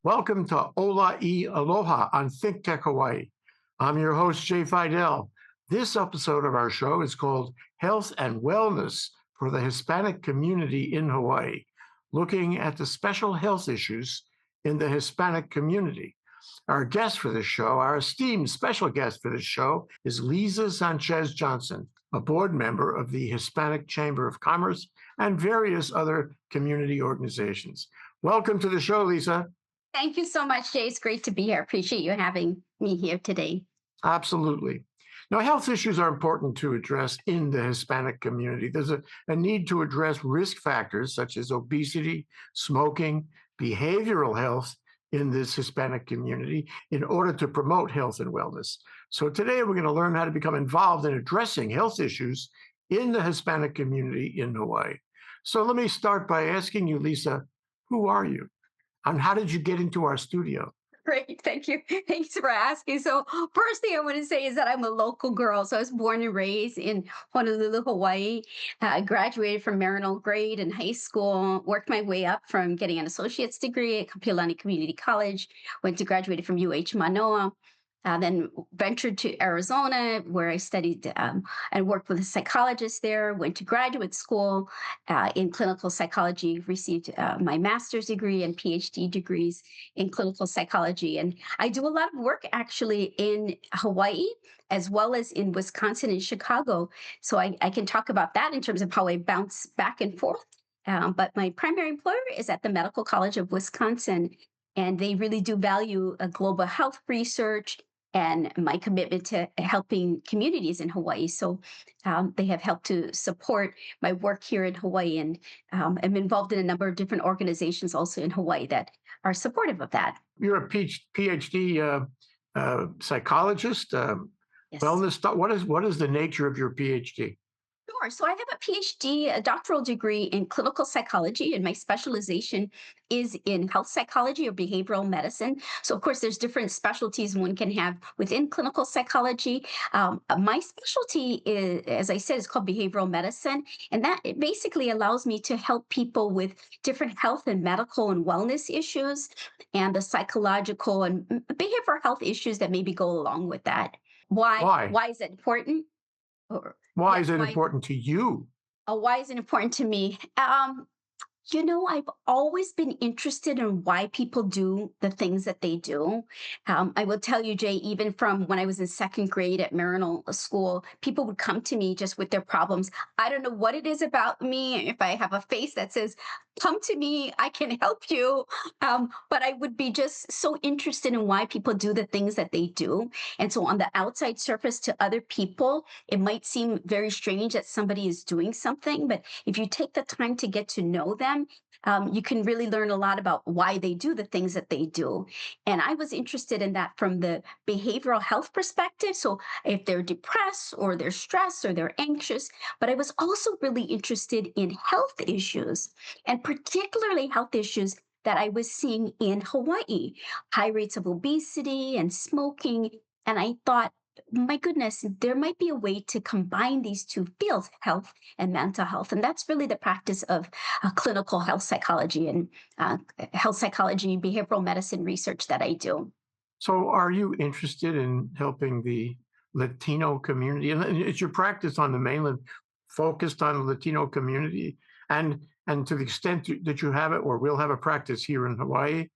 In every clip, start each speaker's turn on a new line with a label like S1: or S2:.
S1: Welcome to Hola y Aloha on ThinkTech Hawaii. I'm your host, Jay Fidell. This episode of our show is called Health and Wellness for the Hispanic Community in Hawaii, looking at the special health issues in the Hispanic community. Our guest for this show, our esteemed special guest for this show, is Lisa Sanchez-Johnsen, a board member of the Hispanic Chamber of Commerce and various other community organizations. Welcome to the show, Lisa.
S2: Thank you so much, Jay. It's great to be here. Appreciate you having me here today.
S1: Absolutely. Now, health issues are important to address in the Hispanic community. There's a need to address risk factors such as obesity, smoking, behavioral health in this Hispanic community in order to promote health and wellness. So today we're going to learn how to become involved in addressing health issues in the Hispanic community in Hawaii. So let me start by asking you, Lisa, who are you? And how did you get into our studio?
S2: Great. Thank you. Thanks for asking. So, first thing I want to say is that I'm a local girl. So, I was born and raised in Honolulu, Hawaii. I graduated from Maryknoll grade in high school, worked my way up from getting an associate's degree at Kapiolani Community College, went to graduated from Manoa. Then ventured to Arizona, where I studied and worked with a psychologist there. Went to graduate school in clinical psychology, received my master's degree and PhD degrees in clinical psychology. And I do a lot of work actually in Hawaii, as well as in Wisconsin and Chicago. So I can talk about that in terms of how I bounce back and forth. But my primary employer is at the Medical College of Wisconsin, and they really do value global health research and my commitment to helping communities in Hawaii. So they have helped to support my work here in Hawaii, and I'm involved in a number of different organizations also in Hawaii that are supportive of that.
S1: You're a PhD psychologist,
S2: Yes.
S1: wellness. What is the nature of your PhD?
S2: Sure. So I have a PhD, a doctoral degree in clinical psychology, and my specialization is in health psychology or behavioral medicine. So, of course, there's different specialties one can have within clinical psychology. My specialty is, as I said, is called behavioral medicine, and that it basically allows me to help people with different health and medical and wellness issues, and the psychological and behavioral health issues that maybe go along with that. Why?
S1: Why?
S2: Why is it important? Or
S1: Why is
S2: yes,
S1: it
S2: why
S1: important to you?
S2: why is it important to me? I've always been interested in why people do the things that they do. I will tell you, Jay, even from when I was in second grade at Maryknoll School, people would come to me just with their problems. I don't know what it is about me. If I have a face that says, come to me, I can help you. But I would be just so interested in why people do the things that they do. And so on the outside surface to other people, it might seem very strange that somebody is doing something, but if you take the time to get to know them, you can really learn a lot about why they do the things that they do. And I was interested in that from the behavioral health perspective. So if they're depressed or they're stressed or they're anxious, but I was also really interested in health issues, and particularly health issues that I was seeing in Hawaii, high rates of obesity and smoking. And I thought, my goodness, there might be a way to combine these two fields, health and mental health. And that's really the practice of clinical health psychology and health psychology, behavioral medicine research that I do.
S1: So, are you interested in helping the Latino community? And is your practice on the mainland focused on the Latino community? And to the extent that you have it or will have a practice here in Hawaii,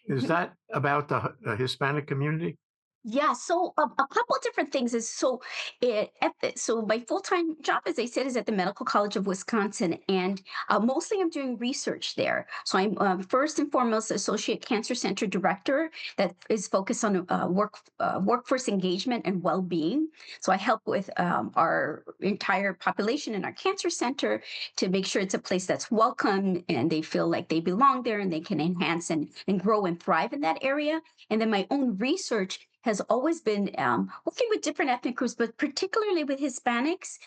S1: is that about the Hispanic community?
S2: Yeah, so a couple of different things is so my full time job, as I said, is at the Medical College of Wisconsin, and mostly I'm doing research there. So I'm first and foremost associate cancer center director that is focused on workforce engagement and well being. So I help with our entire population in our cancer center to make sure it's a place that's welcome and they feel like they belong there and they can enhance and grow and thrive in that area. And then my own research has always been working with different ethnic groups, but particularly with Hispanics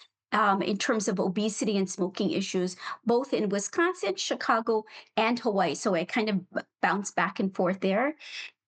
S2: in terms of obesity and smoking issues, both in Wisconsin, Chicago, and Hawaii. So I kind of bounce back and forth there.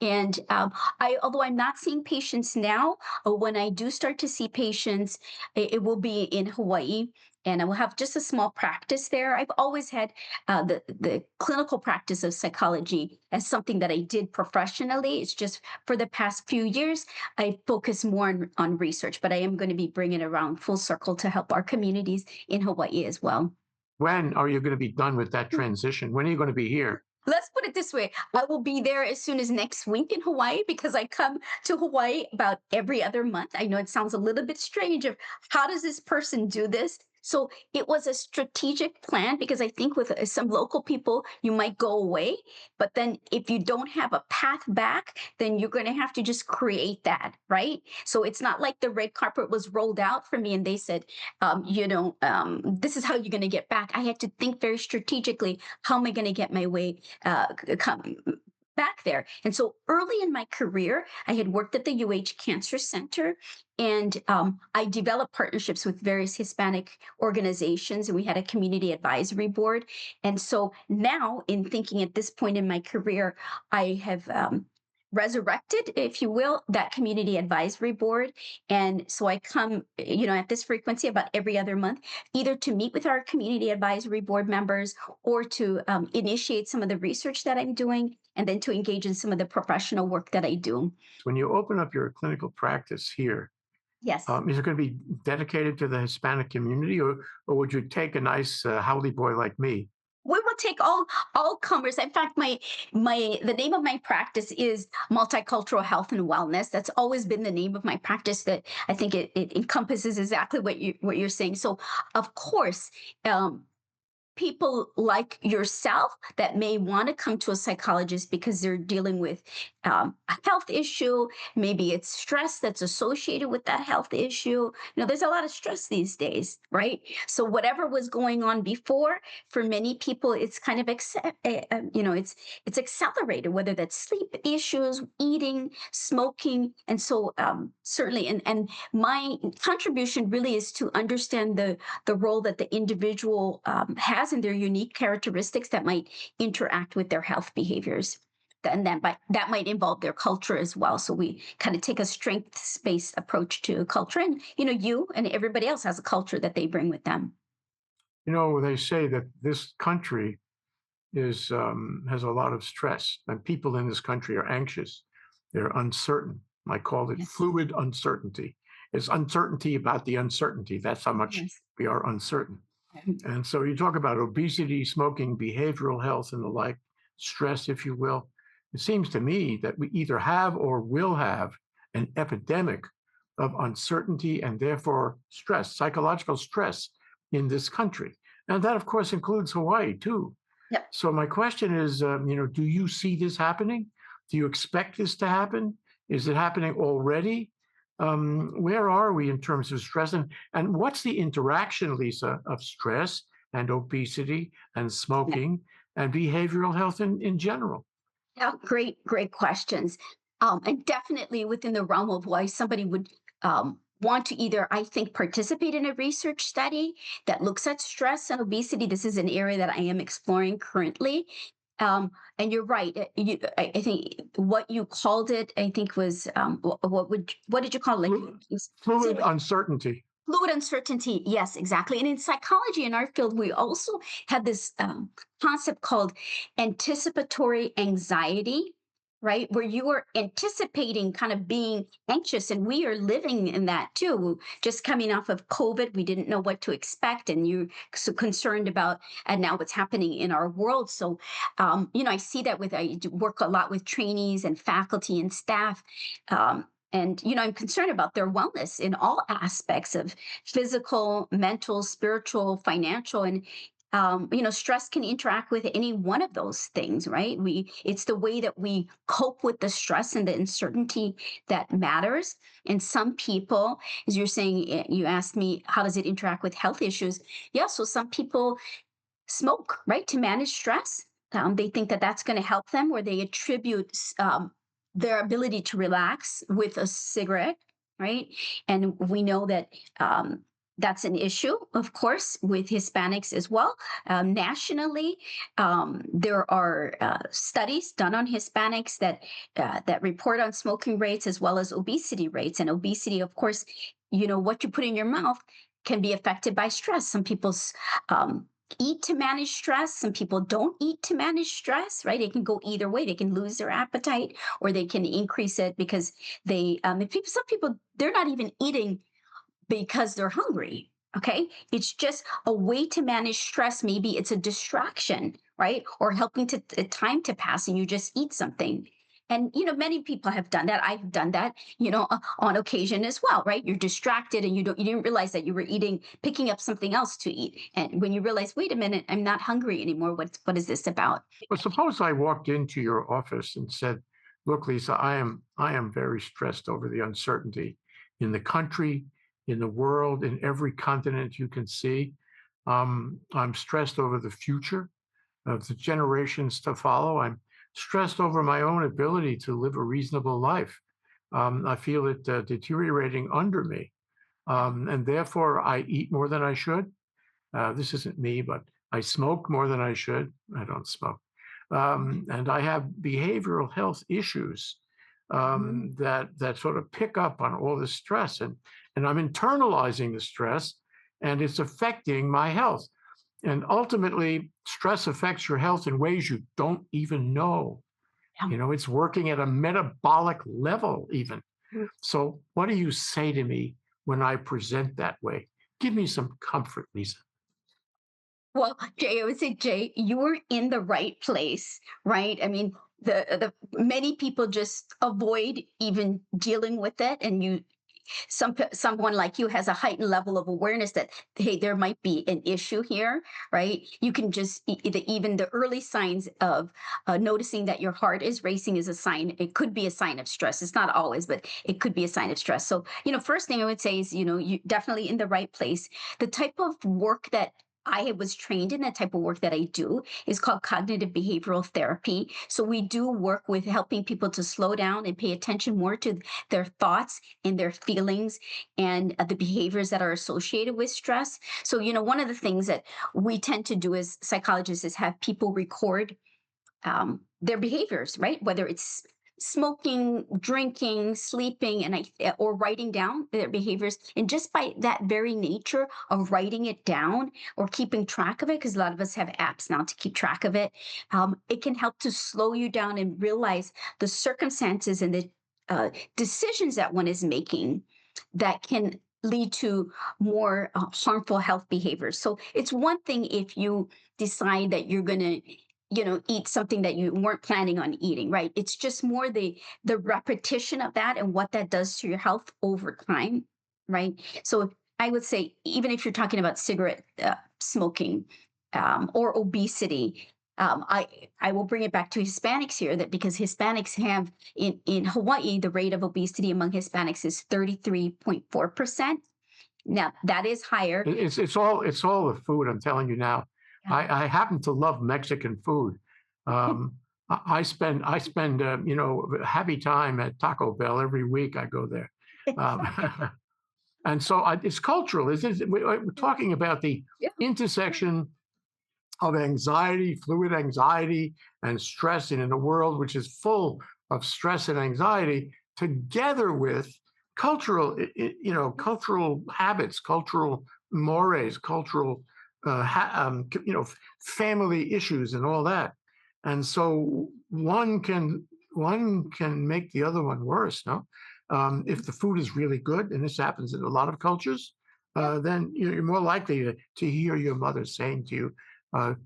S2: And although I'm not seeing patients now, when I do start to see patients, it will be in Hawaii, and I will have just a small practice there. I've always had the clinical practice of psychology as something that I did professionally. It's just for the past few years, I focus more on research, but I am going to be bringing it around full circle to help our communities in Hawaii as well.
S1: When are you going to be done with that transition? When are you going to be here?
S2: Let's put it this way. I will be there as soon as next week in Hawaii because I come to Hawaii about every other month. I know it sounds a little bit strange of how does this person do this? So it was a strategic plan because I think with some local people, you might go away. But then if you don't have a path back, then you're going to have to just create that, right? So it's not like the red carpet was rolled out for me and they said, this is how you're going to get back. I had to think very strategically, how am I going to get my way come back there. And so early in my career, I had worked at the UH Cancer Center, and I developed partnerships with various Hispanic organizations, and we had a community advisory board. And so now, in thinking at this point in my career, I have resurrected, if you will, that community advisory board. And so I come, at this frequency about every other month, either to meet with our community advisory board members or to initiate some of the research that I'm doing, and then to engage in some of the professional work that I do.
S1: When you open up your clinical practice here,
S2: Yes.
S1: is it going to be dedicated to the Hispanic community, or would you take a nice howdy boy like me?
S2: We will take all comers. In fact, the name of my practice is Multicultural Health and Wellness. That's always been the name of my practice. That I think it encompasses exactly what you're saying. So, of course, um, people like yourself that may want to come to a psychologist because they're dealing with a health issue. Maybe it's stress that's associated with that health issue. There's a lot of stress these days, right? So whatever was going on before, for many people, it's kind of it's accelerated. Whether that's sleep issues, eating, smoking, and so certainly, and my contribution really is to understand the role that the individual has in their unique characteristics that might interact with their health behaviors. And that might involve their culture as well. So we kind of take a strengths-based approach to culture. And, you and everybody else has a culture that they bring with them.
S1: They say that this country is has a lot of stress, and people in this country are anxious. They're uncertain. I call it
S2: Yes.
S1: fluid uncertainty. It's uncertainty about the uncertainty. That's how much
S2: Yes.
S1: we are uncertain.
S2: Mhm.
S1: And so you talk about obesity, smoking, behavioral health, and the like, stress, if you will. It seems to me that we either have or will have an epidemic of uncertainty and therefore stress, psychological stress in this country. And that, of course, includes Hawaii, too.
S2: Yep.
S1: So my question is, do you see this happening? Do you expect this to happen? Is it happening already? Where are we in terms of stress? And what's the interaction, Lisa, of stress and obesity and
S2: Yeah.
S1: smoking and behavioral health in general?
S2: Yeah, great questions. And definitely within the realm of why somebody would want to either, I think, participate in a research study that looks at stress and obesity. This is an area that I am exploring currently. And you're right. I think what you called it, I think was what did you call it? Like,
S1: Flu-
S2: say
S1: Fluid uncertainty.
S2: fluid uncertainty. Yes, exactly. And in psychology, in our field, we also have this concept called anticipatory anxiety, right? Where you are anticipating kind of being anxious. And we are living in that too. Just coming off of COVID, we didn't know what to expect. And you're so concerned about, and now what's happening in our world. So, I see that I work a lot with trainees and faculty and staff. And I'm concerned about their wellness in all aspects of physical, mental, spiritual, financial, and stress can interact with any one of those things, right? It's the way that we cope with the stress and the uncertainty that matters. And some people, as you're saying, you asked me, how does it interact with health issues? Yeah, so some people smoke, right, to manage stress. They think that that's going to help them, or they attribute their ability to relax with a cigarette, right? And we know that. that's an issue, of course, with Hispanics as well. Nationally, there are studies done on Hispanics that report on smoking rates as well as obesity rates. And obesity, of course, what you put in your mouth can be affected by stress. Some people um, eat to manage stress. Some people don't eat to manage stress. Right? It can go either way. They can lose their appetite, or they can increase it because some people, they're not even eating because they're hungry. Okay. It's just a way to manage stress. Maybe it's a distraction, right? Or helping time to pass and you just eat something. And, many people have done that. I've done that, on occasion as well, right? You're distracted and you didn't realize that you were picking up something else to eat. And when you realize, wait a minute, I'm not hungry anymore. What is this about?
S1: Well, suppose I walked into your office and said, "Look, Lisa, I am very stressed over the uncertainty in the country, in the world, in every continent you can see. I'm stressed over the future of the generations to follow. I'm stressed over my own ability to live a reasonable life. I feel it deteriorating under me, and therefore I eat more than I should. This isn't me, but I smoke more than I should. I don't smoke. And I have behavioral health issues
S2: Mhm.
S1: that sort of pick up on all this stress, and I'm internalizing the stress, and it's affecting my health. And ultimately, stress affects your health in ways you don't even know.
S2: Yeah.
S1: It's working at a metabolic level, even.
S2: Mm.
S1: So, what do you say to me when I present that way? Give me some comfort, Lisa.
S2: Well, Jay, I would say, Jay, you were in the right place, right? I mean, the many people just avoid even dealing with it, and someone like you has a heightened level of awareness that, hey, there might be an issue here, right? You can just even the early signs of noticing that your heart is racing is a sign. It could be a sign of stress. It's not always, but it could be a sign of stress. So, first thing I would say is, you definitely in the right place. The type of work that I was trained in, the type of work that I do is called cognitive behavioral therapy. So we do work with helping people to slow down and pay attention more to their thoughts and their feelings and the behaviors that are associated with stress. So, one of the things that we tend to do as psychologists is have people record their behaviors, right? Whether it's smoking, drinking, sleeping, or writing down their behaviors. And just by that very nature of writing it down or keeping track of it, because a lot of us have apps now to keep track of it, it can help to slow you down and realize the circumstances and the decisions that one is making that can lead to more harmful health behaviors. So it's one thing if you decide that you're going to eat something that you weren't planning on eating, right? It's just more the repetition of that and what that does to your health over time, right? So I would say, even if you're talking about cigarette smoking or obesity, I will bring it back to Hispanics here, that because Hispanics have in Hawaii, the rate of obesity among Hispanics is 33.4%. Now that is higher.
S1: It's all the food. I'm telling you now.
S2: Yeah.
S1: I happen to love Mexican food. I spend happy time at Taco Bell every week. I go there, um, and so it's cultural. We're talking about the
S2: Yeah.
S1: intersection of anxiety, fluid anxiety, and stress, and in a world which is full of stress and anxiety, together with cultural habits, cultural mores, cultural, family issues, and all that. And so one can make the other one worse. No, if the food is really good, and this happens in a lot of cultures,
S2: Yeah.
S1: then you're more likely to hear your mother saying to you,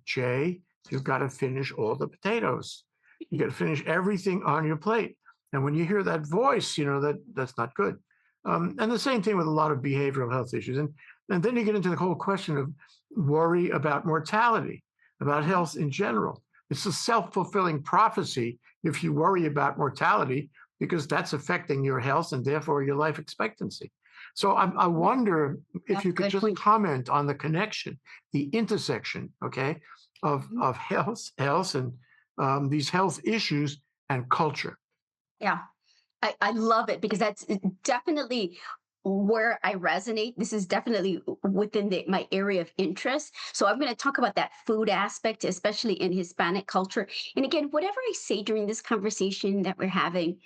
S1: Jay, you've got to finish all the potatoes. You got to finish everything on your plate. And when you hear that voice, that's not good. And the same thing with a lot of behavioral health issues. And then you get into the whole question of worry about mortality, about health in general. It's a self-fulfilling prophecy if you worry about mortality, because that's affecting your health and therefore your life expectancy. So I wonder if
S2: That's
S1: you
S2: a
S1: could
S2: good
S1: just
S2: point.
S1: comment on the connection, the intersection, okay, of
S2: Mhm.
S1: of health and these health issues and culture.
S2: Yeah. I love it because that's definitely where I resonate. This is definitely within my area of interest. So I'm going to talk about that food aspect, especially in Hispanic culture. And again, whatever I say during this conversation that we're having,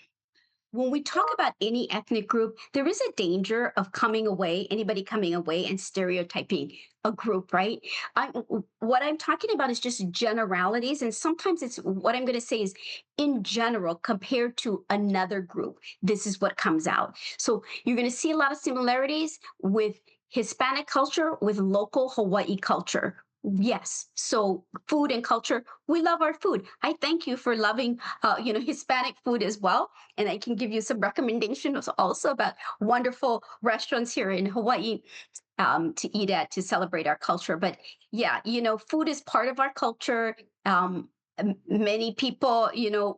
S2: when we talk about any ethnic group, there is a danger of coming away, anybody coming away and stereotyping a group, right? What I'm talking about is just generalities. And sometimes it's what I'm going to say is in general, compared to another group, this is what comes out. So you're going to see a lot of similarities with Hispanic culture, with local Hawaii culture. Yes. So food and culture, we love our food. I thank you for loving, Hispanic food as well, and I can give you some recommendations also about wonderful restaurants here in Hawaii to eat at to celebrate our culture. But yeah, food is part of our culture. Many people,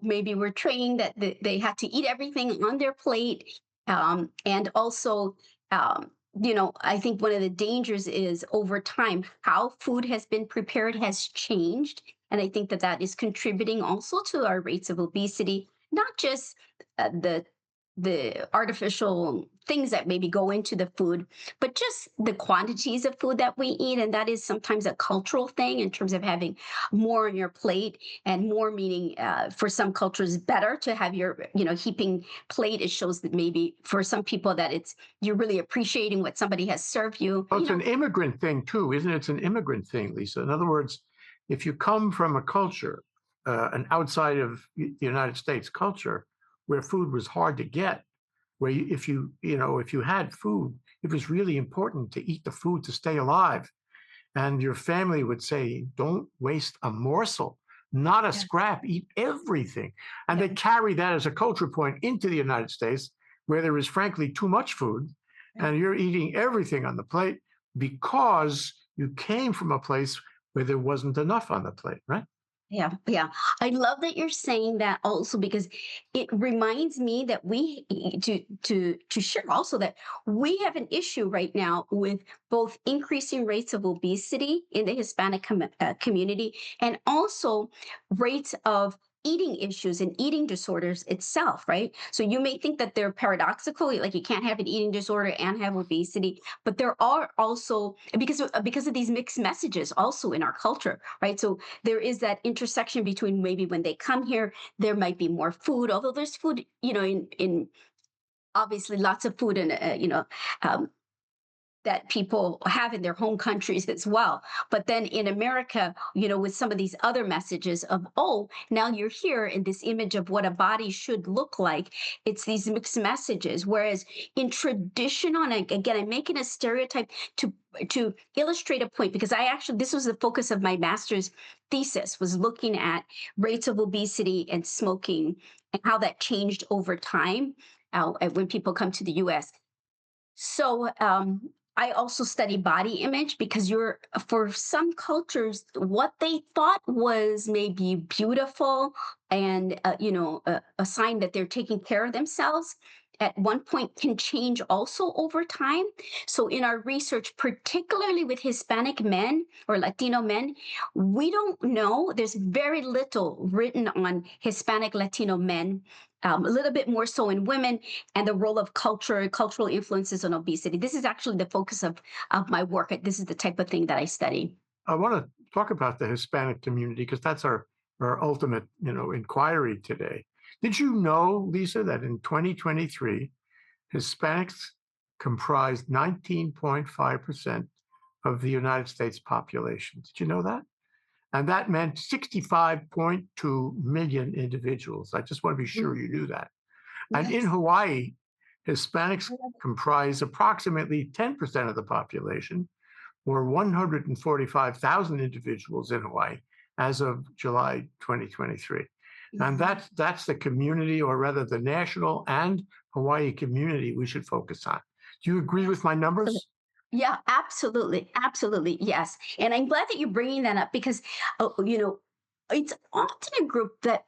S2: maybe were trained that they had to eat everything on their plate. And also, I think one of the dangers is over time, how food has been prepared has changed. And I think that that is contributing also to our rates of obesity, not just the artificial things that maybe go into the food, but just the quantities of food that we eat. And that is sometimes a cultural thing in terms of having more on your plate, and more meaning for some cultures better to have your, heaping plate. It shows that maybe for some people that you're really appreciating what somebody has served you.
S1: Well, it's an immigrant thing too, isn't it? It's an immigrant thing, Lisa. In other words, if you come from a culture, an outside of the United States culture, where food was hard to get, where if you had food, it was really important to eat the food to stay alive. And your family would say, don't waste a morsel, not a
S2: Yeah.
S1: scrap, eat everything. And
S2: Yeah.
S1: they carry that as a culture point into the United States, where there is frankly too much food,
S2: Yeah.
S1: and you're eating everything on the plate because you came from a place where there wasn't enough on the plate, right?
S2: Yeah, yeah. I love that you're saying that also, because it reminds me that to share also that we have an issue right now with both increasing rates of obesity in the Hispanic community, and also rates of eating issues and eating disorders itself, right? So you may think that they're paradoxical, like you can't have an eating disorder and have obesity, but there are also, because of these mixed messages also in our culture, right? So there is that intersection between maybe when they come here, there might be more food, although there's food, in obviously lots of food, and um, that people have in their home countries as well. But then in America, with some of these other messages of, oh, now you're here in this image of what a body should look like, it's these mixed messages. Whereas in traditional, and again, I'm making a stereotype to illustrate a point, because this was the focus of my master's thesis, was looking at rates of obesity and smoking and how that changed over time when people come to the US. So I also study body image, because for some cultures, what they thought was maybe beautiful and a sign that they're taking care of themselves, at one point can change also over time. So in our research, particularly with Hispanic men or Latino men, we don't know. There's very little written on Hispanic Latino men. A little bit more so in women, and the role of cultural influences on obesity. This is actually the focus of my work. This is the type of thing that I study.
S1: I want to talk about the Hispanic community because that's our ultimate, inquiry today. Did you know, Lisa, that in 2023, Hispanics comprised 19.5% of the United States population? Did you know that? And that meant 65.2 million individuals. I just want to be sure
S2: Mm.
S1: you knew that. And in
S2: Yes.
S1: Hawaii, Hispanics comprise approximately 10% of the population, or 145,000 individuals in Hawaii as of July 2023. And
S2: Mhm.
S1: that's the community, or rather the national and Hawaii community we should focus on. Do you agree with
S2: Yes.
S1: my
S2: Absolutely.
S1: numbers?
S2: Yeah, absolutely. Absolutely. Yes. And I'm glad that you're bringing that up, because, it's often a group that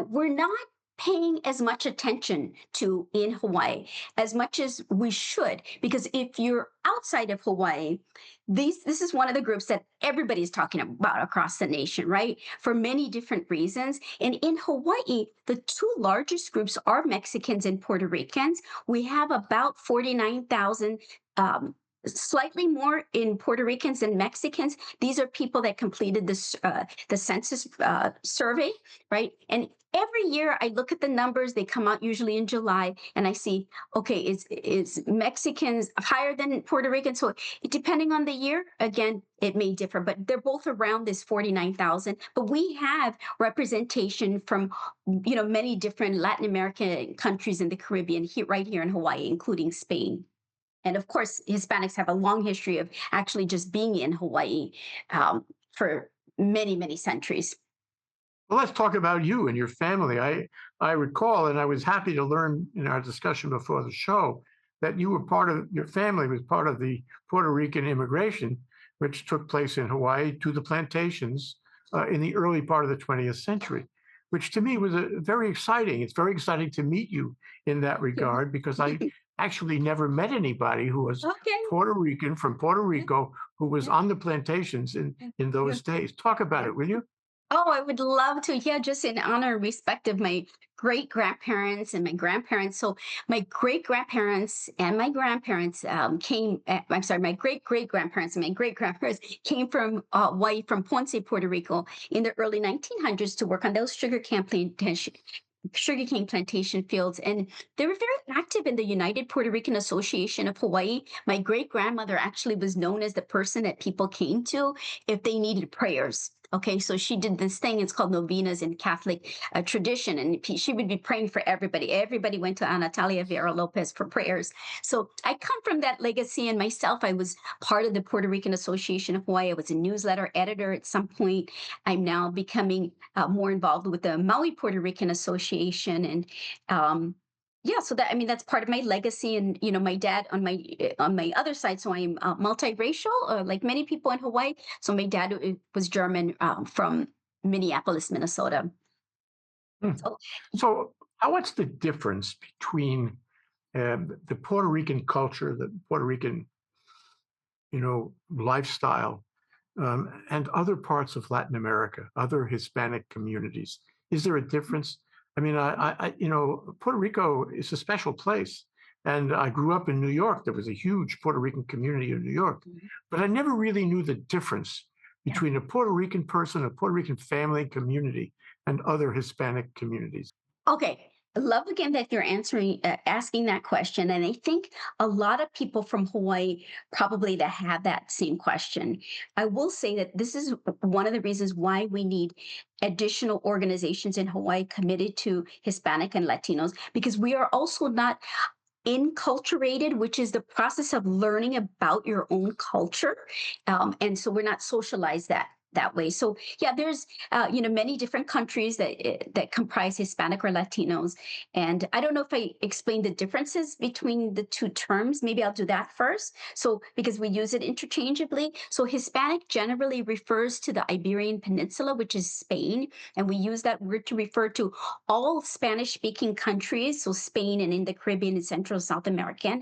S2: we're not paying as much attention to in Hawaii as much as we should. Because if you're outside of Hawaii, this is one of the groups that everybody's talking about across the nation, right? For many different reasons. And in Hawaii, the two largest groups are Mexicans and Puerto Ricans. We have about 49,000. Slightly more in Puerto Ricans than Mexicans. These are people that completed the census survey, right? And every year I look at the numbers. They come out usually in July, and I see, okay, is Mexicans higher than Puerto Ricans? So depending on the year, again, it may differ, but they're both around this 49,000. But we have representation from many different Latin American countries in the Caribbean, right here in Hawaii, including Spain. And of course, Hispanics have a long history of actually just being in Hawaii for many, many centuries.
S1: Well, let's talk about you and your family. I recall, and I was happy to learn in our discussion before the show, that you were part of your family was part of the Puerto Rican immigration, which took place in Hawaii to the plantations in the early part of the 20th century, which to me was very exciting. It's very exciting to meet you in that regard because I actually never met anybody who was
S2: Okay.
S1: Puerto Rican from Puerto Rico who was
S2: Yeah.
S1: on the plantations in those days. Talk about it, will you?
S2: Oh, I would love to. Yeah, just in honor and respect of my great grandparents and my grandparents. So my great grandparents and my grandparents I'm sorry, my great great grandparents and my great grandparents came from Hawaii, from Ponce, Puerto Rico, in the early 1900s to work on those sugarcane plantation fields. And they were very active in the United Puerto Rican Association of Hawaii. My great grandmother actually was known as the person that people came to if they needed prayers. Okay, so she did this thing. It's called novenas in Catholic tradition, and she would be praying for everybody. Everybody went to Anatalia Vera Lopez for prayers. So I come from that legacy, and myself, I was part of the Puerto Rican Association of Hawaii. I was a newsletter editor at some point. I'm now becoming more involved with the Maui Puerto Rican Association, and yeah, so that, I mean, that's part of my legacy. And my dad on my other side, so I'm multiracial, like many people in Hawaii. So my dad was German, from Minneapolis, Minnesota.
S1: Hmm.
S2: So
S1: So, what's the difference between the Puerto Rican culture, the Puerto Rican, lifestyle, and other parts of Latin America, other Hispanic communities? Is there a difference? I mean, Puerto Rico is a special place, and I grew up in New York. There was a huge Puerto Rican community in New York,
S2: Mhm.
S1: but I never really knew the difference
S2: Yeah.
S1: between a Puerto Rican person, a Puerto Rican family community, and other Hispanic communities.
S2: Okay. I love again that you're asking that question. And I think a lot of people from Hawaii probably that have that same question. I will say that this is one of the reasons why we need additional organizations in Hawaii committed to Hispanic and Latinos, because we are also not inculturated, which is the process of learning about your own culture, and so we're not socialized that way. So yeah, there's many different countries that comprise Hispanic or Latinos, and I don't know if I explained the differences between the two terms. Maybe I'll do that first. So because we use it interchangeably, so Hispanic generally refers to the Iberian Peninsula, which is Spain, and we use that word to refer to all Spanish speaking countries, so Spain and in the Caribbean and Central South America,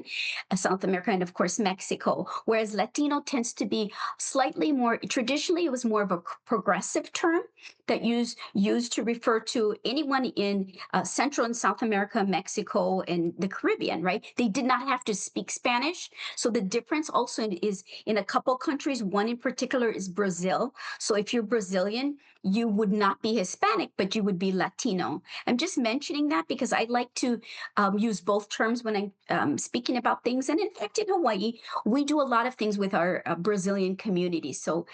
S2: and of course Mexico. Whereas Latino tends to be slightly more, traditionally it was more of a progressive term that used to refer to anyone in Central and South America, Mexico, and the Caribbean, right? They did not have to speak Spanish. So the difference also is in a couple countries. One in particular is Brazil. So if you're Brazilian, you would not be Hispanic, but you would be Latino. I'm just mentioning that because I like to use both terms when I'm speaking about things. And in fact, in Hawaii, we do a lot of things with our Brazilian community. So,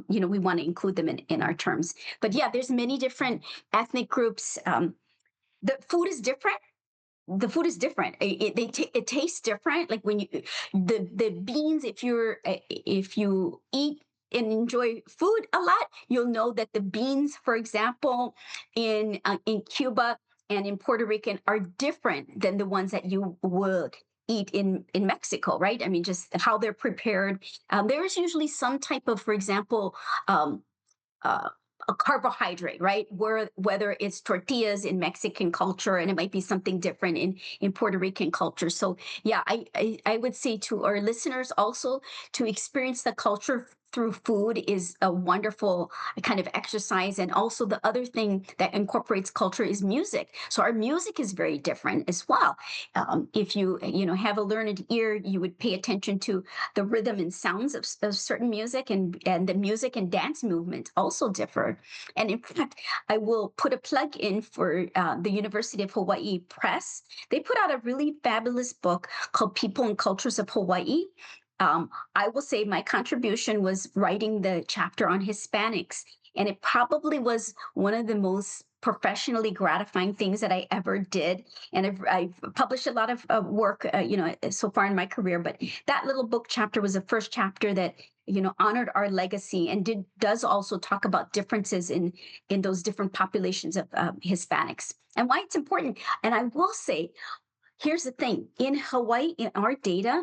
S2: we want to include them in our terms. But yeah, there's many different ethnic groups. The food is different. The food is different. It tastes different. Like when you the beans, if you eat and enjoy food a lot, you'll know that the beans, for example, in Cuba and in Puerto Rican are different than the ones that you would eat in Mexico, right? I mean, just how they're prepared. There is usually some type of, for example, um, uh, a carbohydrate, right? Whether it's tortillas in Mexican culture, and it might be something different in Puerto Rican culture. So yeah, I would say to our listeners also, to experience the culture through food is a wonderful kind of exercise. And also the other thing that incorporates culture is music. So our music is very different as well. If you have a learned ear, you would pay attention to the rhythm and sounds of certain music, and the music and dance movement also differ. And in fact, I will put a plug in for the University of Hawaii Press. They put out a really fabulous book called People and Cultures of Hawaii. I will say my contribution was writing the chapter on Hispanics, and it probably was one of the most professionally gratifying things that I ever did. And I've published a lot of work, so far in my career, but that little book chapter was the first chapter that honored our legacy, and does also talk about differences in those different populations of Hispanics and why it's important. And I will say, here's the thing: in Hawaii, in our data,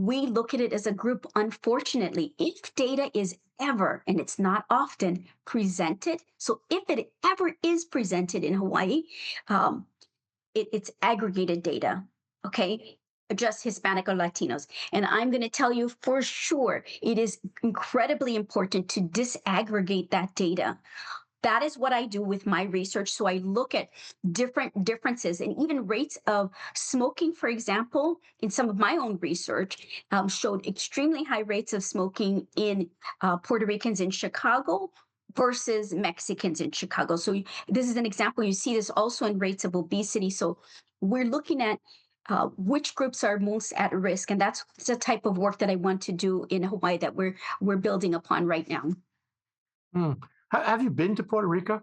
S2: we look at it as a group. Unfortunately, if data is ever, and it's not often, presented, so if it ever is presented in Hawaii, um, it's aggregated data, okay? Just Hispanic or Latinos. And I'm going to tell you for sure, it is incredibly important to disaggregate that data. That is what I do with my research. So I look at different differences, and even rates of smoking, for example, in some of my own research, showed extremely high rates of smoking in Puerto Ricans in Chicago versus Mexicans in Chicago. So this is an example. You see this also in rates of obesity. So we're looking at which groups are most at risk, and that's the type of work that I want to do in Hawaii that we're building upon right now.
S1: Hmm. Have you been to Puerto Rico?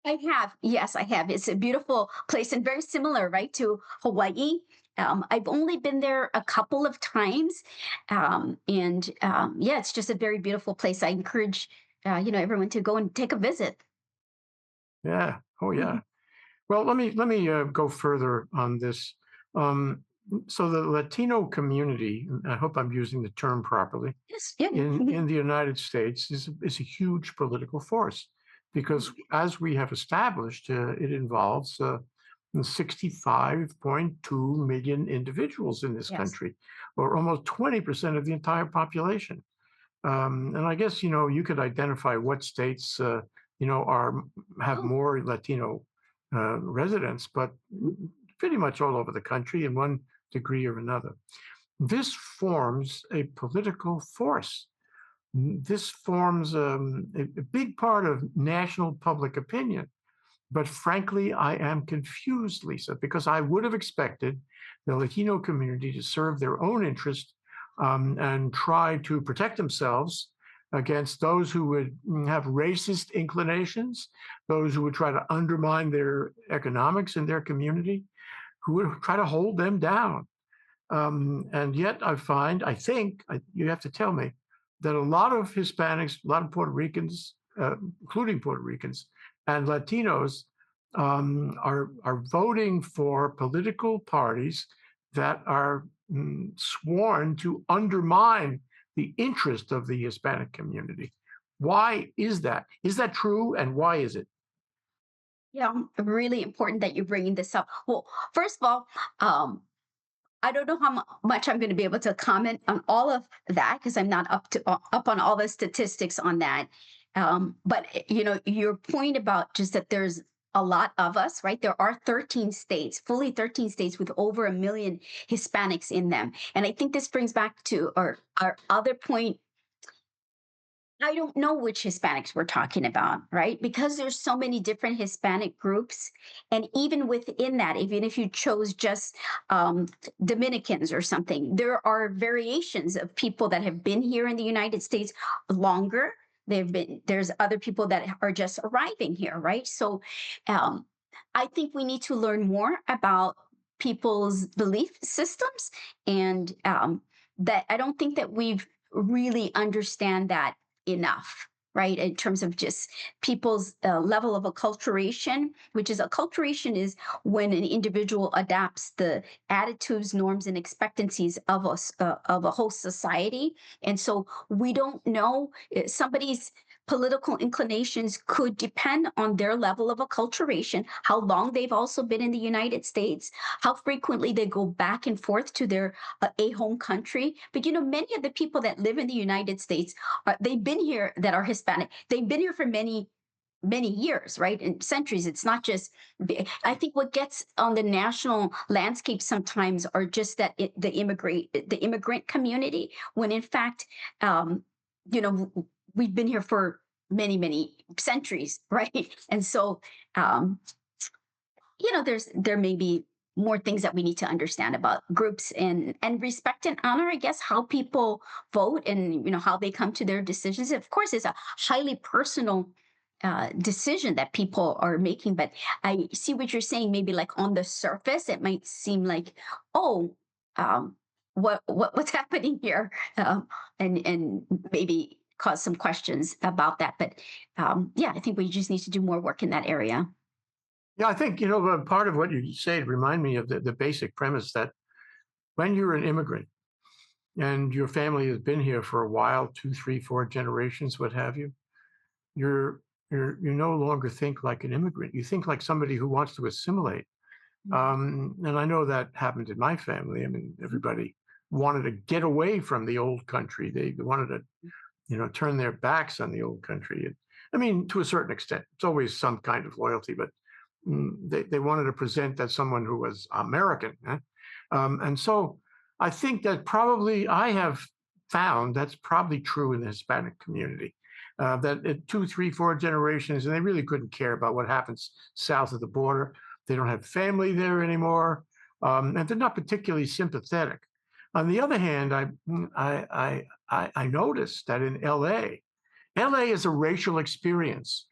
S2: I have. Yes, I have. It's a beautiful place and very similar, right, to Hawaii. I've only been there a couple of times. And yeah, it's just a very beautiful place. I encourage, everyone to go and take a visit.
S1: Yeah. Oh, yeah.
S2: Mhm.
S1: Well, let me go further on this. Um, so the Latino community, and I hope I'm using the term properly,
S2: Yes. Yeah.
S1: in the United States is a huge political force because, as we have established, it involves 65.2 million individuals in this
S2: Yes.
S1: country, or almost 20% of the entire population. And I guess you could identify what states are have
S2: Oh.
S1: more Latino residents, but pretty much all over the country in one degree or another. This forms a political force. This forms a big part of national public opinion. But frankly, I am confused, Lisa, because I would have expected the Latino community to serve their own interest and try to protect themselves against those who would have racist inclinations, those who would try to undermine their economics in their community, who would try to hold them down. And yet I think, you have to tell me, that a lot of Hispanics, a lot of Puerto Ricans, including Puerto Ricans and Latinos, are voting for political parties that are sworn to undermine the interest of the Hispanic community. Why is that? Is that true? And why is it?
S2: Yeah, really important that you're bringing this up. Well, first of all, um, I don't know how much I'm going to be able to comment on all of that because I'm not up on all the statistics on that. But your point about just that there's a lot of us, right? There are 13 states, fully 13 states with over a million Hispanics in them, and I think this brings back to our other point. I don't know which Hispanics we're talking about, right? Because there's so many different Hispanic groups. And even within that, even if you chose just Dominicans or something, there are variations of people that have been here in the United States longer. There's other people that are just arriving here, right? So um, I think we need to learn more about people's belief systems. And that I don't think that we've really understand that enough, right? In terms of just people's level of acculturation, which is acculturation is when an individual adapts the attitudes, norms, and expectancies of us of a whole society. And so we don't know somebody's political inclinations could depend on their level of acculturation, how long they've also been in the United States, how frequently they go back and forth to their a home country. But many of the people that live in the United States, they've been here that are Hispanic. They've been here for many years, right? And centuries. It's not just, I think what gets on the national landscape sometimes are just that the immigrant community, when in fact, you know, we've been here for many centuries, right? And so, um, there may be more things that we need to understand about groups and respect and honor, I guess, how people vote and how they come to their decisions. Of course, it's a highly personal decision that people are making, but I see what you're saying. Maybe like on the surface, it might seem like, oh, um, what's happening here, and maybe cause some questions about that. But yeah, I think we just need to do more work in that area.
S1: Yeah, I think, part of what you say remind me of the basic premise that when you're an immigrant and your family has been here for a while, two, three, four generations, what have you, you're you no longer think like an immigrant. You think like somebody who wants to assimilate. And I know that happened in my family. I mean, everybody wanted to get away from the old country. They wanted to, turn their backs on the old country. I mean, to a certain extent, it's always some kind of loyalty, but they wanted to present as someone who was American. And so I think that probably I have found that's probably true in the Hispanic community. That two, three, four generations, and they really couldn't care about what happens south of the border. They don't have family there anymore, and they're not particularly sympathetic. On the other hand, I noticed that in LA is a racial experience.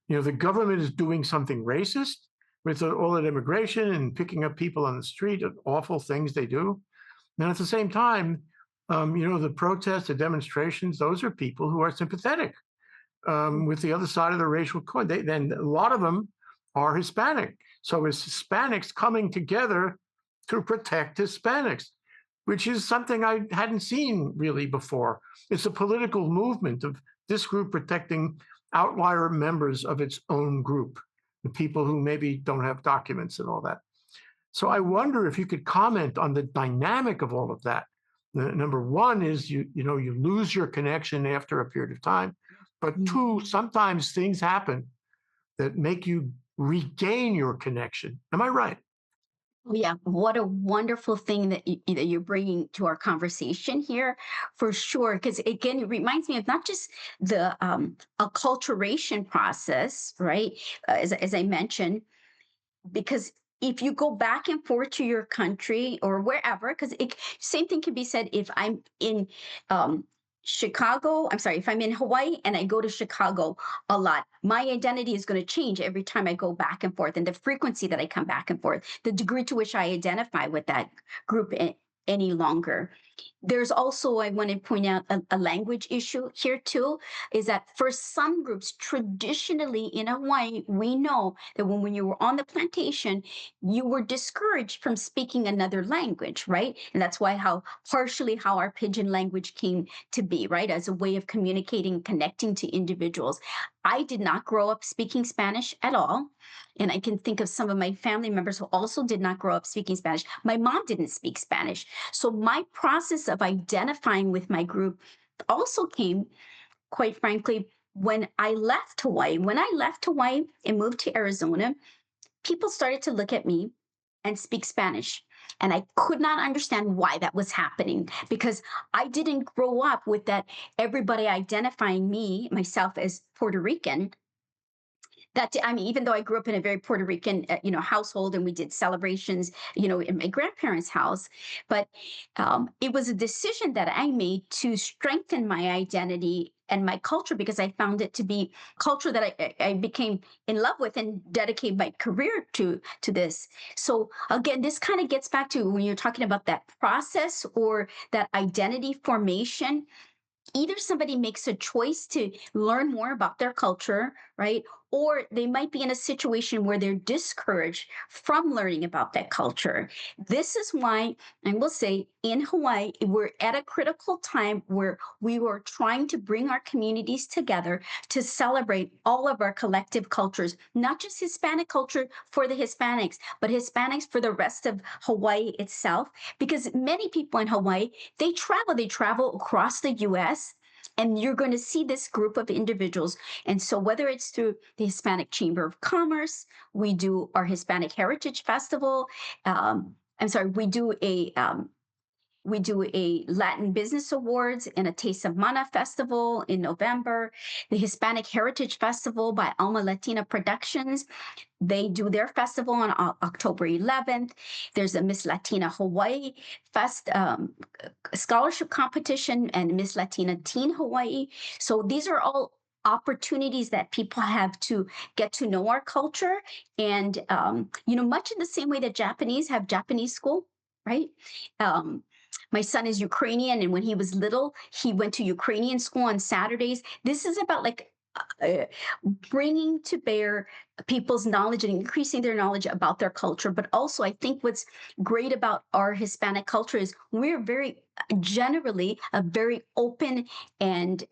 S1: The government is doing something racist with all that immigration and picking up people on the street, and awful things they do. And at the same time, the protests, the demonstrations, those are people who are sympathetic with the other side of the racial coin. Then a lot of them are Hispanic. So it's Hispanics coming together to protect Hispanics, which is something I hadn't seen really before. It's a political movement of this group protecting outlier members of its own group, the people who maybe don't have documents and all that. So I wonder if you could comment on the dynamic of all of that. Number one is you lose your connection after a period of time, but two, sometimes things happen that make you regain your connection. Am I right?
S2: Yeah, what a wonderful thing that you're bringing to our conversation here, for sure. Because again, it reminds me of not just the acculturation process, right? As I mentioned, because if you go back and forth to your country or wherever, because same thing can be said if I'm in um, Chicago. I'm sorry, if I'm in Hawaii and I go to Chicago a lot, my identity is going to change every time I go back and forth, and the frequency that I come back and forth, the degree to which I identify with that group any longer. There's also, I want to point out a language issue here too, is that for some groups, traditionally in Hawaii, we know that when you were on the plantation, you were discouraged from speaking another language, right? And that's why how our pidgin language came to be, right? As a way of communicating, connecting to individuals. I did not grow up speaking Spanish at all. And I can think of some of my family members who also did not grow up speaking Spanish. My mom didn't speak Spanish. So my process of identifying with my group also came, quite frankly, when I left Hawaii. When I left Hawaii and moved to Arizona, people started to look at me and speak Spanish. And I could not understand why that was happening because I didn't grow up with that everybody identifying myself as Puerto Rican. That I mean, even though I grew up in a very Puerto Rican, household, and we did celebrations, in my grandparents' house, but it was a decision that I made to strengthen my identity and my culture because I found it to be culture that I became in love with and dedicated my career to this. So again, this kind of gets back to when you're talking about that process or that identity formation. either somebody makes a choice to learn more about their culture, right? Or they might be in a situation where they're discouraged from learning about that culture. This is why I will say in Hawaii, we're at a critical time where we were trying to bring our communities together to celebrate all of our collective cultures, not just Hispanic culture for the Hispanics, but Hispanics for the rest of Hawaii itself. Because many people in Hawaii, they travel across the US, and you're going to see this group of individuals. And so, whether it's through the Hispanic Chamber of Commerce, we do our Hispanic Heritage Festival. I'm sorry, we do a Latin Business Awards and a Taste of Mana Festival in November. The Hispanic Heritage Festival by Alma Latina Productions, they do their festival on October 11th. There's a Miss Latina Hawaii scholarship competition and Miss Latina Teen Hawaii. So these are all opportunities that people have to get to know our culture. And, much in the same way that Japanese have Japanese school, right? Um, my son is Ukrainian, and when he was little, he went to Ukrainian school on Saturdays. This is about like uh, bringing to bear people's knowledge and increasing their knowledge about their culture. But also, I think what's great about our Hispanic culture is we're very generally a very open and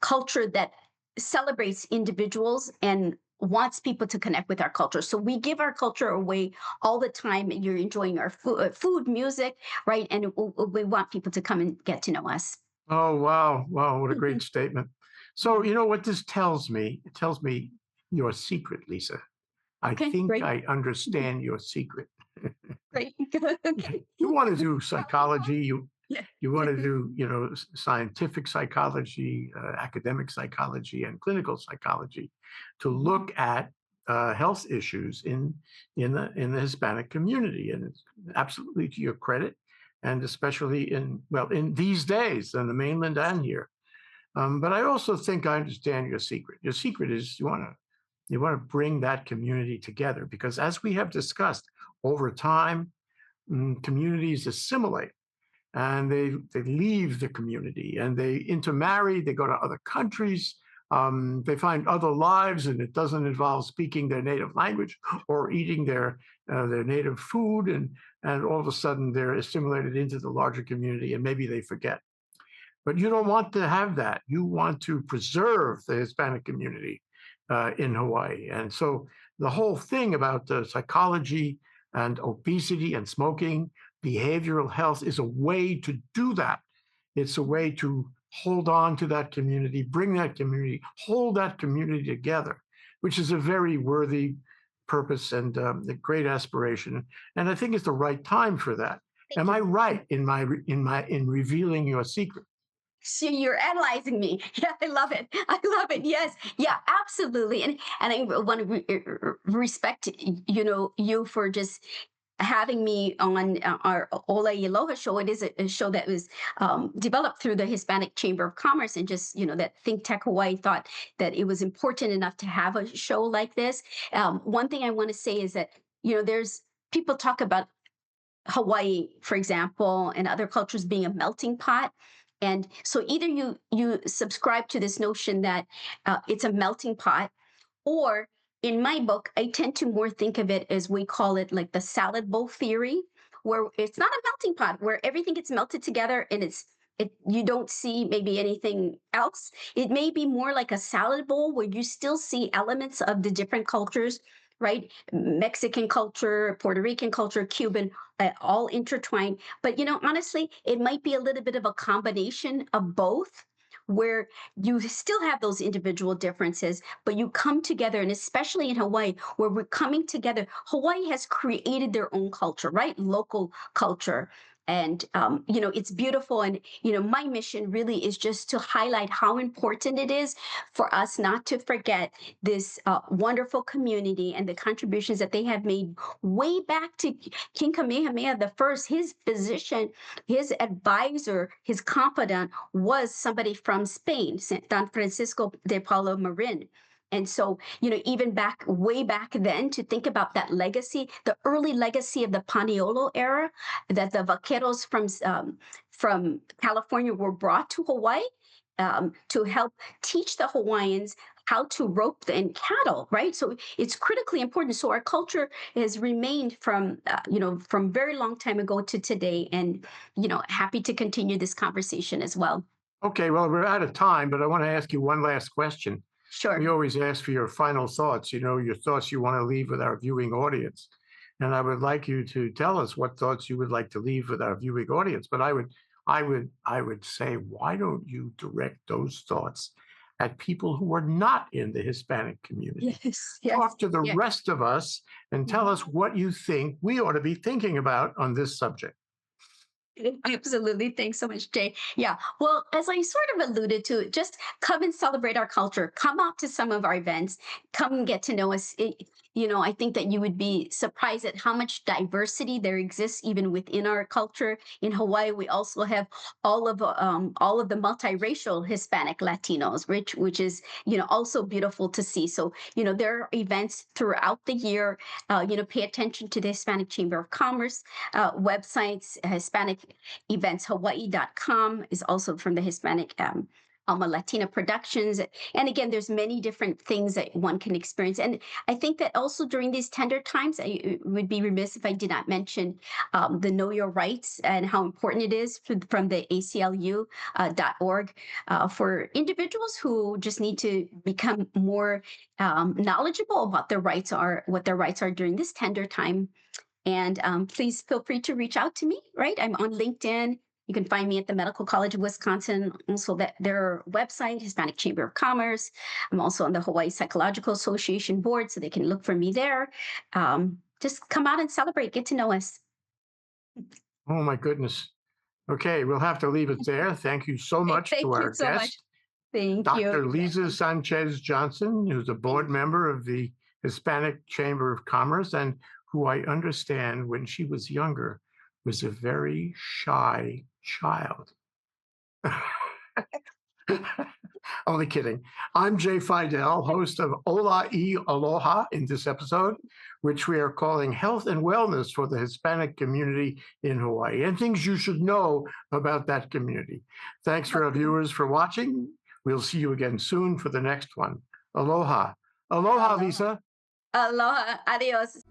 S2: culture that celebrates individuals and wants people to connect with our culture. So we give our culture away all the time. You're enjoying our food, music, right? And we want people to come and get to know us.
S1: Oh, wow. Wow. What a great statement. So, you know what this tells me? It tells me your secret, Lisa. I
S2: Okay,
S1: think
S2: great,
S1: I understand your secret.
S2: great, good, okay.
S1: You want to do psychology,
S2: Yeah.
S1: you want to do, scientific psychology, academic psychology, and clinical psychology to look at health issues in the Hispanic community, and it's absolutely to your credit, and especially in these days on the mainland and here. But I also think I understand your secret. Your secret is you want to bring that community together because, as we have discussed, over time, communities assimilate and they leave the community and they intermarry, they go to other countries, they find other lives, and it doesn't involve speaking their native language or eating their native food, and all of a sudden they're assimilated into the larger community, and maybe they forget. But you don't want to have that. You want to preserve the Hispanic community in Hawaii. And so the whole thing about psychology and obesity and smoking, behavioral health is a way to do that. It's a way to hold on to that community, bring that community, hold that community together, which is a very worthy purpose and a great aspiration. And I think it's the right time for that.
S2: Thank
S1: Am
S2: you.
S1: I right in revealing your secret?
S2: So you're analyzing me. Yeah, I love it. I love it. Yes. Yeah, absolutely. And I want to respect, you for just having me on our Hola y Aloha show. It is a show that was developed through the Hispanic Chamber of Commerce, and just, that ThinkTech Hawaii thought that it was important enough to have a show like this. One thing I want to say is that, there's people talk about Hawaii, for example, and other cultures being a melting pot. And so either you subscribe to this notion that it's a melting pot, or in my book, I tend to more think of it as, we call it like the salad bowl theory, where it's not a melting pot, where everything gets melted together and you don't see maybe anything else. It may be more like a salad bowl where you still see elements of the different cultures, right? Mexican culture, Puerto Rican culture, Cuban, all intertwined. But honestly, it might be a little bit of a combination of both, where you still have those individual differences, but you come together. And especially in Hawaii, where we're coming together, Hawaii has created their own culture, right? Local culture. And, it's beautiful. And, my mission really is just to highlight how important it is for us not to forget this wonderful community and the contributions that they have made way back to King Kamehameha the First. His physician, his advisor, his confidant was somebody from Spain, Don Francisco de Paula Marin. And so, even way back then, to think about that legacy, the early legacy of the Paniolo era, that the vaqueros from California were brought to Hawaii to help teach the Hawaiians how to rope and cattle, right? So it's critically important. So our culture has remained from very long time ago to today, and happy to continue this conversation as well.
S1: Okay, well, we're out of time, but I want to ask you one last question. We
S2: Sure.
S1: always ask for your final thoughts, your thoughts you want to leave with our viewing audience. And I would like you to tell us what thoughts you would like to leave with our viewing audience. But I would say, why don't you direct those thoughts at people who are not in the Hispanic community?
S2: Yes. Yes.
S1: Talk to the
S2: Yeah.
S1: rest of us and tell
S2: Mhm.
S1: us what you think we ought to be thinking about on this subject.
S2: Absolutely. Thanks so much, Jay. Yeah. Well, as I sort of alluded to, just come and celebrate our culture. Come out to some of our events. Come and get to know us. I think that you would be surprised at how much diversity there exists even within our culture. In Hawaii, we also have all of the multiracial Hispanic Latinos, which is also beautiful to see. So there are events throughout the year. Pay attention to the Hispanic Chamber of Commerce websites. Hispanic Events Hawaii.com is also from the Hispanic Alma Latina Productions. And again, there's many different things that one can experience. And I think that also during these tender times, I would be remiss if I did not mention the Know Your Rights and how important it is from the ACLU.org for individuals who just need to become more knowledgeable about what their rights are during this tender time. And please feel free to reach out to me, right? I'm on LinkedIn. You can find me at the Medical College of Wisconsin, also their website, Hispanic Chamber of Commerce. I'm also on the Hawaii Psychological Association board, so they can look for me there. Just come out and celebrate, get to know us.
S1: Oh, my goodness. Okay, we'll have to leave it there. Thank you so much to
S2: Thank you
S1: our
S2: so much.
S1: guest,
S2: Thank you.
S1: Dr. Lisa Sanchez-Johnsen, who's a board member of the Hispanic Chamber of Commerce and who I understand when she was younger was a very shy child. Only kidding. I'm Jay Fidell, host of Hola y Aloha in this episode, which we are calling Health and Wellness for the Hispanic Community in Hawaii and things you should know about that community. Thanks for our viewers for watching. We'll see you again soon for the next one. Aloha. Aloha,
S2: Aloha.
S1: Lisa.
S2: Aloha. Adios.